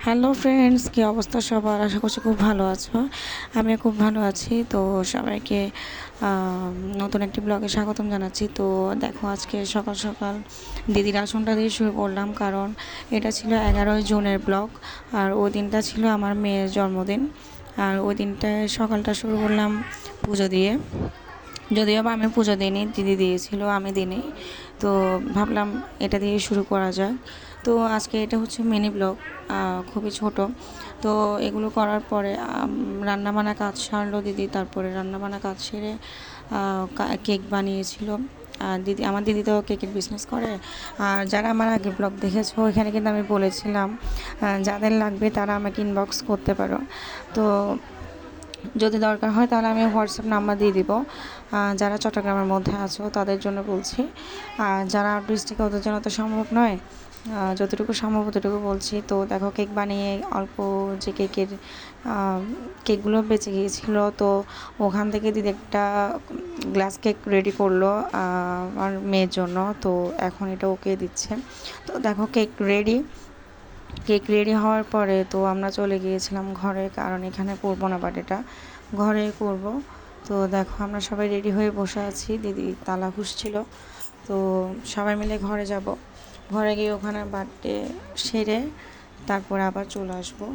Hello friends, কী অবস্থা সবার? আশা করছি খুব ভালো আছো। আমিও খুব ভালো আছি। তো সবাইকে নতুন একটি ব্লগে স্বাগতম জানাচ্ছি। তো দেখো, আজকে সকাল সকাল দিদির আসনটা দিয়ে শুরু করলাম, কারণ এটা ছিল 11ই জুনের ব্লগ। আর ওই দিনটা ছিল আমার মেয়ের জন্মদিন। আর ওই দিনটায় সকালটা শুরু করলাম পুজো দিয়ে। যদিও বা আমি পুজো দিইনি, দিদি দিয়েছিল, আমি দিইনি। তো ভাবলাম এটা দিয়ে শুরু করা যাক। তো আজকে এটা হচ্ছে মিনি ব্লগ, খুবই ছোট। তো এগুলো করার পরে রান্নাবান্না কাজ সারলো দিদি। তারপরে রান্নাবান্না কাজ সেরে কেক বানিয়েছিল। আর আমার দিদি তো কেকের বিজনেস করে। আর যারা আমার আগের ব্লগ দেখেছো, ওইখানে কিন্তু আমি বলেছিলাম যাদের লাগবে তারা আমাকে ইনবক্স করতে পারো। তো যদি দরকার হয় তাহলে আমি হোয়াটসঅ্যাপ নাম্বার দিয়ে দিব। যারা চট্টগ্রামের মধ্যে আছো তাদের জন্য বলছি। আর যারা আউট ডিস্ট্রিক্টে, ওদের জন্য তো সম্ভব নয়। যতটুকু সম্ভব ততটুকু বলছি। তো দেখো, কেক বানিয়ে অল্প যে কেকগুলো বেঁচে গিয়েছিলো, তো ওখান থেকে দিদি একটা গ্লাস কেক রেডি করলো আমার মেয়ের জন্য। তো এখন এটা ওকে দিচ্ছে। তো দেখো, কেক রেডি হওয়ার পরে তো আমরা চলে গিয়েছিলাম ঘরে, কারণ এখানে করবো না, বার্থডেটা ঘরে করব। তো দেখো, আমরা সবাই রেডি হয়ে বসে আছি। দিদি তালা খুঁজছিল। তো সবাই মিলে ঘরে যাব। ঘরে গিয়ে ওখানে বার্থডে সেরে তারপরে আবার চলে আসবো।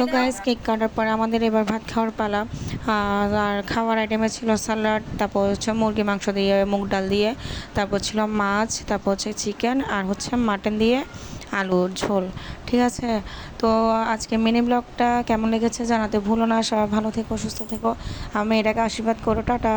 তো গাইস, কেক কাটার পরে আমাদের এবার ভাত খাওয়ার পালা। আর খাওয়ার আইটেমে ছিল স্যালাড, তারপর হচ্ছে মুরগি মাংস দিয়ে, মুগ ডাল দিয়ে, তারপর ছিল মাছ, তারপর হচ্ছে চিকেন, আর হচ্ছে মাটন দিয়ে আলুর ঝোল। ঠিক আছে। তো আজকে মিনি ব্লগটা কেমন লেগেছে জানাতে ভুলো না। সবাই ভালো থেকো, সুস্থ থেকো। আমি এটাকে আশীর্বাদ করো। টাটা।